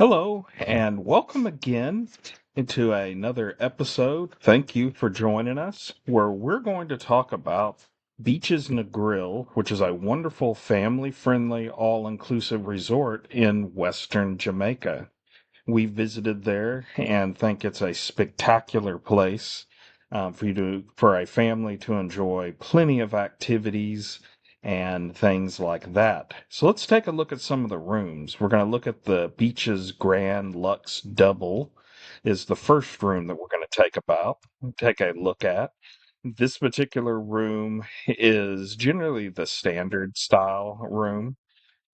Hello, and welcome again into another episode. Thank you for joining us, where we're going to talk about Beaches Negril, which is a wonderful family friendly, all inclusive resort in Western Jamaica. We visited there and think it's a spectacular place for a family to enjoy plenty of activities and things like that. So let's take a look at some of the rooms. We're going to look at the Beaches Grand Lux Double is the first room that we're going to take a look at. This particular room is generally the standard style room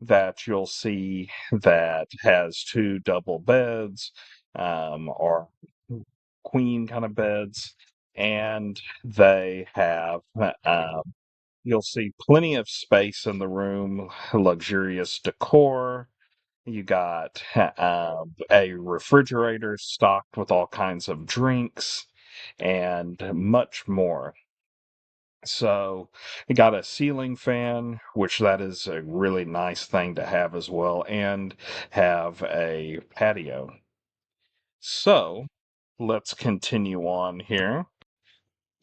that you'll see that has two double beds, or queen kind of beds, and they have you'll see plenty of space in the room, luxurious decor. You got a refrigerator stocked with all kinds of drinks and much more. So it got a ceiling fan, which that is a really nice thing to have as well, and have a patio. So let's continue on here.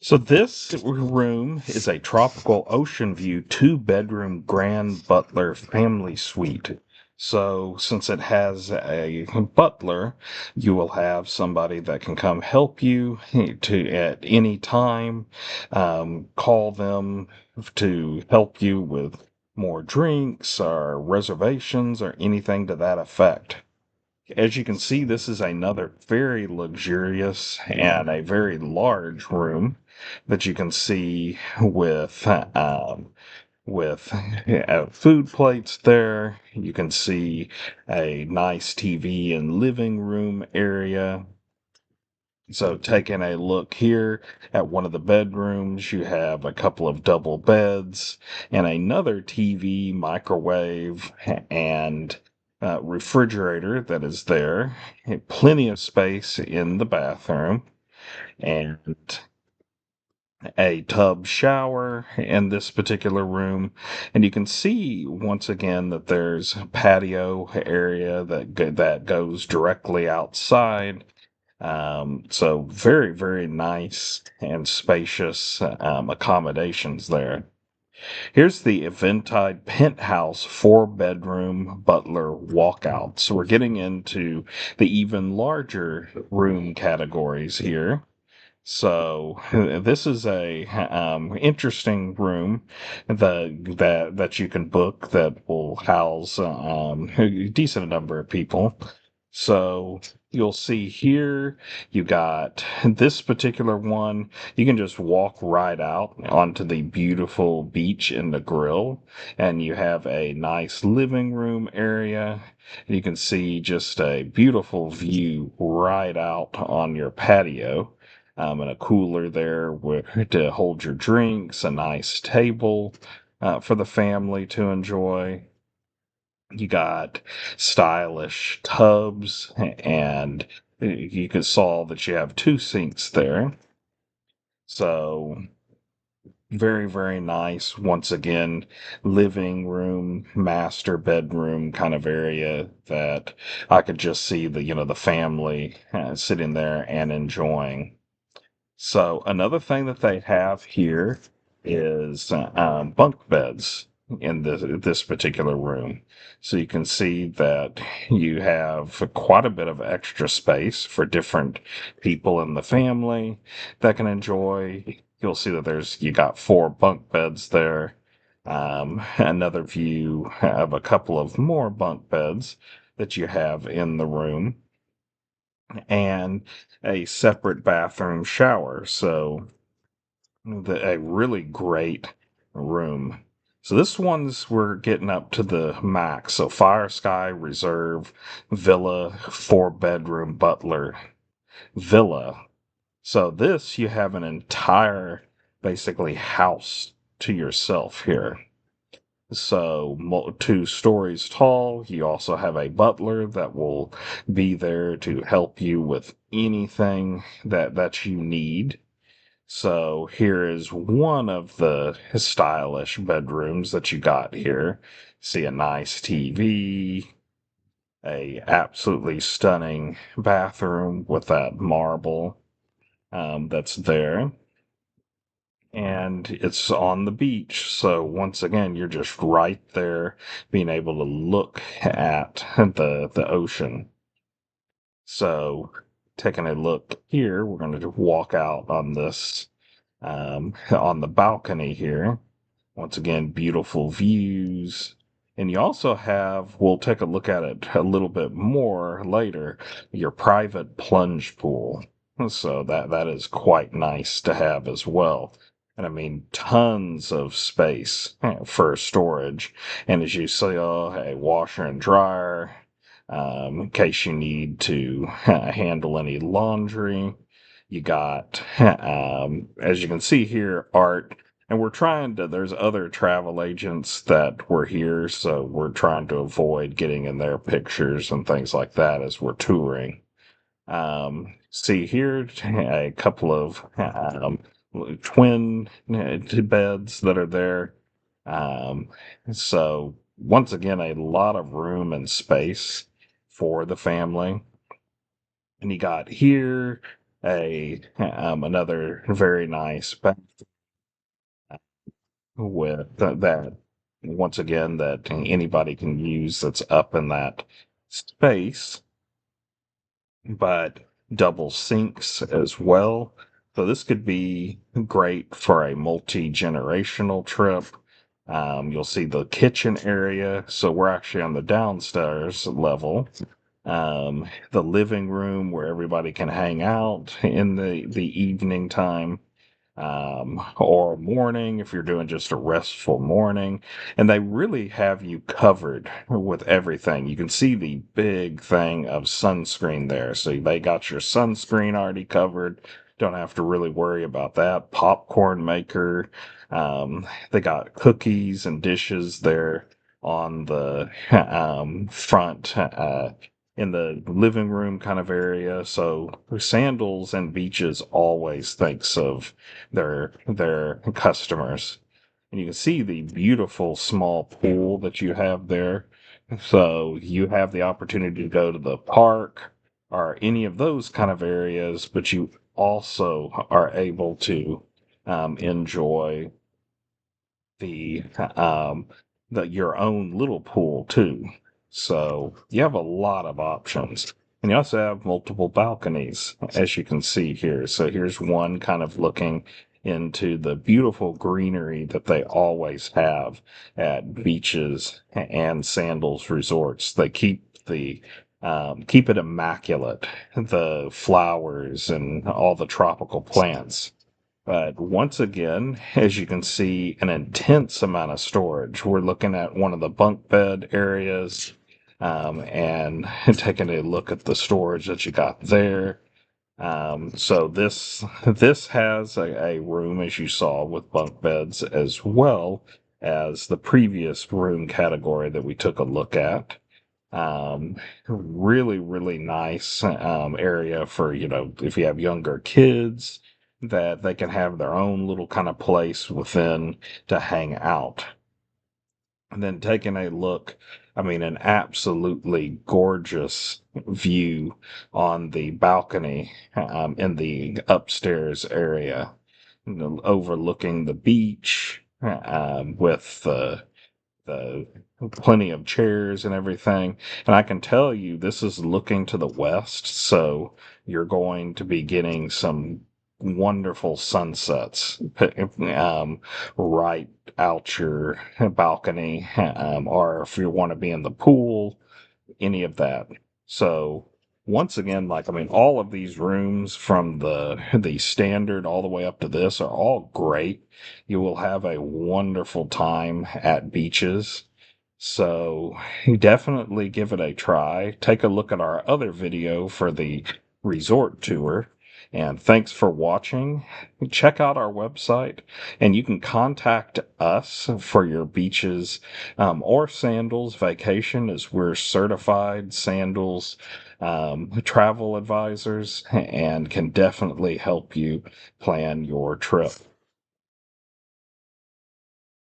So this room is a tropical ocean view, two-bedroom grand butler family suite. So since it has a butler, you will have somebody that can come help you to at any time. Call them to help you with more drinks or reservations or anything to that effect. As you can see, this is another very luxurious and a very large room that you can see with food plates there. You can see a nice TV and living room area. So taking a look here at one of the bedrooms, you have a couple of double beds and another TV, microwave, and refrigerator that is there. And plenty of space in the bathroom and a tub shower in this particular room. And you can see once again that there's a patio area that goes directly outside. So very, very nice and spacious accommodations there. Here's the Eventide Penthouse four-bedroom butler walkout. So we're getting into the even larger room categories here. So this is a interesting room that you can book that will house a decent number of people. So you'll see here, you got this particular one. You can just walk right out onto the beautiful beach in Negril, and you have a nice living room area. You can see just a beautiful view right out on your patio. And a cooler there to hold your drinks, a nice table for the family to enjoy. You got stylish tubs, and you can saw that you have two sinks there. So very, very nice. Once again, living room, master bedroom kind of area that I could just see the family sitting there and enjoying. So another thing that they have here is bunk beds in this particular room. So you can see that you have quite a bit of extra space for different people in the family that can enjoy. You'll see that you got four bunk beds there. Another view of a couple of more bunk beds that you have in the room and a separate bathroom shower. So a really great room. So this one's we're getting up to the max. So Fire Sky Reserve Villa, four-bedroom butler villa. So this you have an entire basically house to yourself here. So, two stories tall. You also have a butler that will be there to help you with anything that you need. So, here is one of the stylish bedrooms that you got here. See a nice TV, a absolutely stunning bathroom with that marble that's there. And it's on the beach. So once again, you're just right there being able to look at the ocean. So taking a look here, we're going to walk out on this on the balcony here. Once again, beautiful views. And you also have, we'll take a look at it a little bit more later, your private plunge pool. So that is quite nice to have as well. And I mean, tons of space for storage. And as you see, a washer and dryer, in case you need to handle any laundry. You got, as you can see here, art. And we're trying to, there's other travel agents that were here, so we're trying to avoid getting in their pictures and things like that as we're touring. See here, a couple of twin beds that are there. Um, so, once again, a lot of room and space for the family. And you got here a another very nice bath with that once again that anybody can use that's up in that space, but double sinks as well. So this could be great for a multi-generational trip. You'll see the kitchen area. So we're actually on the downstairs level. The living room where everybody can hang out in the evening time, or morning if you're doing just a restful morning. And they really have you covered with everything. You can see the big thing of sunscreen there. So they got your sunscreen already covered. Don't have to really worry about that. Popcorn maker. They got cookies and dishes there on the front. In the living room kind of area. So Sandals and Beaches always thinks of their customers. And you can see the beautiful small pool that you have there. So you have the opportunity to go to the park or any of those kind of areas, but you also are able to enjoy the your own little pool too. So you have a lot of options. And you also have multiple balconies, as you can see here. So here's one kind of looking into the beautiful greenery that they always have at beaches and sandals resorts. They keep it immaculate, the flowers and all the tropical plants. But once again, as you can see, an intense amount of storage. We're looking at one of the bunk bed areas, and taking a look at the storage that you got there. So this has a room, as you saw, with bunk beds as well as the previous room category that we took a look at. Really, really nice area for, if you have younger kids, that they can have their own little kind of place within to hang out. And then taking a look, I mean, an absolutely gorgeous view on the balcony in the upstairs area, overlooking the beach with the plenty of chairs and everything. And I can tell you this is looking to the west, so you're going to be getting some wonderful sunsets right out your balcony, or if you want to be in the pool, any of that. So once again, like I mean, all of these rooms from the standard all the way up to this are all great. You will have a wonderful time at beaches. So definitely give it a try. Take a look at our other video for the resort tour. And thanks for watching. Check out our website, and you can contact us for your beaches or sandals vacation, as we're certified sandals travel advisors and can definitely help you plan your trip.